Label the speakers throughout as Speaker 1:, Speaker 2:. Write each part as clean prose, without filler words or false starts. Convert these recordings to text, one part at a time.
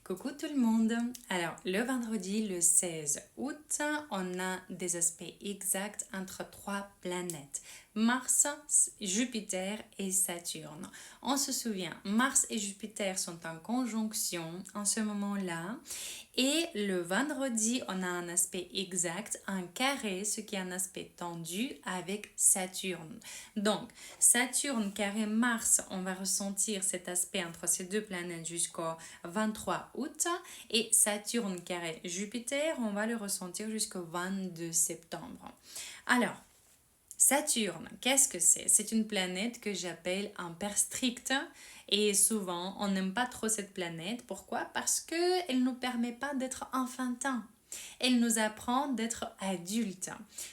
Speaker 1: Coucou tout le monde. Alors, le vendredi, le 16 août, on a des aspects exacts entre trois planètes. Mars, Jupiter et Saturne. On se souvient, Mars et Jupiter sont en conjonction en ce moment-là. Et le vendredi, on a un aspect exact, un carré, ce qui est un aspect tendu avec Saturne. Donc, Saturne carré Mars, on va ressentir cet aspect entre ces deux planètes jusqu'au 23 août. Et Saturne carré Jupiter, on va le ressentir jusqu'au 22 septembre. Alors, Saturne, qu'est-ce que c'est? C'est une planète que j'appelle un père strict et souvent on n'aime pas trop cette planète. Pourquoi? Parce qu'elle ne nous permet pas d'être enfantin. Elle nous apprend d'être adulte.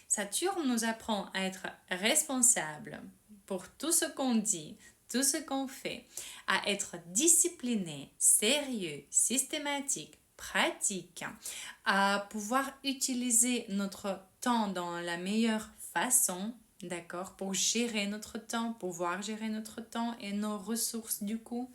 Speaker 1: Saturne nous apprend à être responsable pour tout ce qu'on dit, tout ce qu'on fait, à être discipliné, sérieux, systématique, pratique, à pouvoir utiliser notre temps dans la meilleure façon, d'accord, pour gérer notre temps, pouvoir gérer notre temps et nos ressources du coup.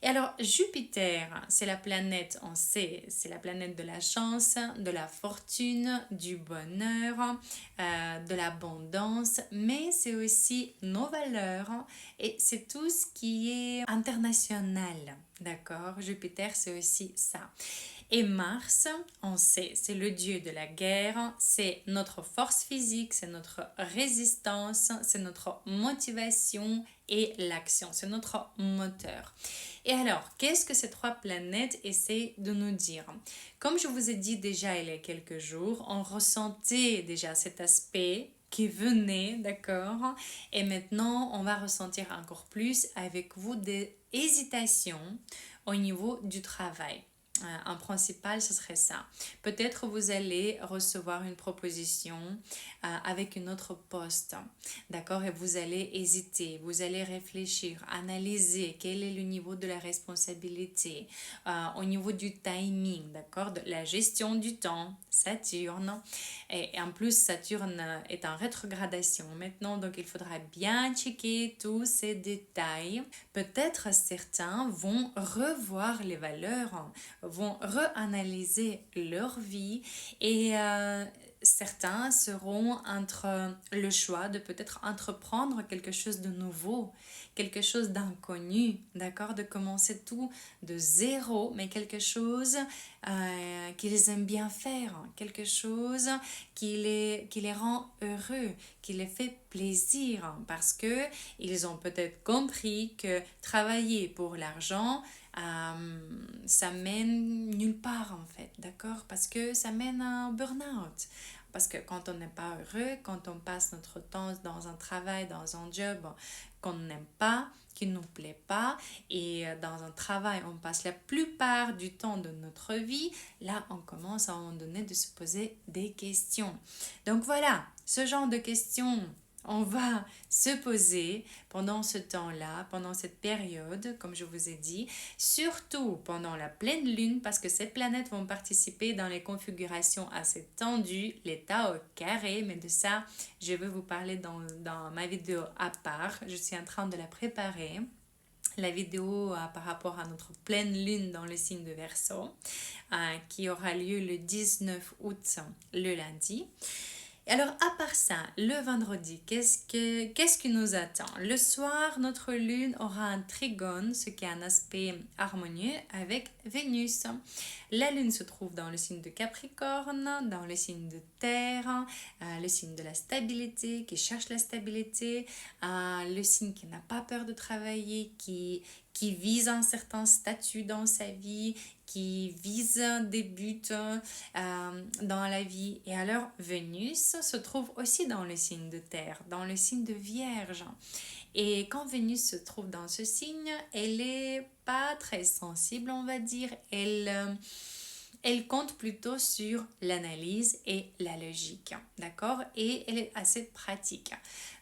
Speaker 1: Et alors, Jupiter, c'est la planète, on sait, c'est la planète de la chance, de la fortune, du bonheur, de l'abondance, mais c'est aussi nos valeurs et c'est tout ce qui est international, d'accord? Jupiter, c'est aussi ça. Et Mars, on sait, c'est le dieu de la guerre, c'est notre force physique, c'est notre résistance, c'est notre motivation et l'action, c'est notre moteur. Et alors, qu'est-ce que ces trois planètes essaient de nous dire? Comme je vous ai dit déjà il y a quelques jours, on ressentait déjà cet aspect qui venait, d'accord? Et maintenant, on va ressentir encore plus avec vous des hésitations au niveau du travail. En principal, ce serait ça. Peut-être vous allez recevoir une proposition avec une autre poste, d'accord? Et vous allez hésiter, vous allez réfléchir, analyser quel est le niveau de la responsabilité, au niveau du timing, d'accord? De la gestion du temps, Saturne. Et en plus, Saturne est en rétrogradation maintenant, donc il faudra bien checker tous ces détails. Peut-être certains vont revoir les valeurs, vont reanalyser leur vie et certains seront entre le choix de peut-être entreprendre quelque chose de nouveau, quelque chose d'inconnu, d'accord, de commencer tout de zéro, mais quelque chose qu'ils aiment bien faire, quelque chose qui les rend heureux, qui les fait plaisir, parce que ils ont peut-être compris que travailler pour l'argent, ça mène nulle part en fait, d'accord? Parce que ça mène à un burn-out. Parce que quand on n'est pas heureux, quand on passe notre temps dans un travail, dans un job qu'on n'aime pas, qui ne nous plaît pas, et dans un travail, on passe la plupart du temps de notre vie, là, on commence à un moment donné de se poser des questions. Donc voilà, ce genre de questions on va se poser pendant ce temps-là, pendant cette période, comme je vous ai dit, surtout pendant la pleine lune, parce que ces planètes vont participer dans les configurations assez tendues, l'état au carré, mais de ça, je vais vous parler dans ma vidéo à part. Je suis en train de la préparer. La vidéo par rapport à notre pleine lune dans le signe de Verseau, qui aura lieu le 19 août, le lundi. Alors, à part ça, le vendredi, qu'est-ce qui nous attend? Le soir, notre lune aura un trigone, ce qui est un aspect harmonieux avec Vénus. La lune se trouve dans le signe de Capricorne, dans le signe de Terre, le signe de la stabilité, qui cherche la stabilité, le signe qui n'a pas peur de travailler, qui vise un certain statut dans sa vie, qui vise des buts dans la vie. Et alors, Vénus se trouve aussi dans le signe de Terre, dans le signe de Vierge. Et quand Vénus se trouve dans ce signe, elle est pas très sensible, on va dire. Elle compte plutôt sur l'analyse et la logique, d'accord? Et elle est assez pratique.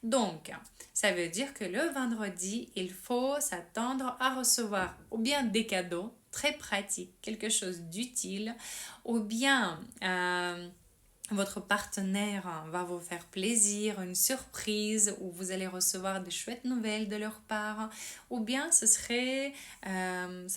Speaker 1: Donc, ça veut dire que le vendredi, il faut s'attendre à recevoir ou bien des cadeaux très pratiques, quelque chose d'utile, ou bien votre partenaire va vous faire plaisir, une surprise, où vous allez recevoir de chouettes nouvelles de leur part, ou bien ça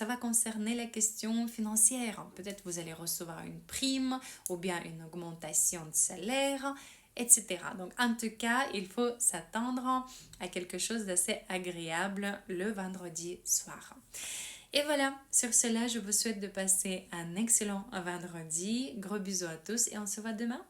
Speaker 1: va concerner la question financière. Peut-être vous allez recevoir une prime, ou bien une augmentation de salaire, etc. Donc en tout cas, il faut s'attendre à quelque chose d'assez agréable le vendredi soir. Et voilà, sur cela, je vous souhaite de passer un excellent vendredi. Gros bisous à tous et on se voit demain.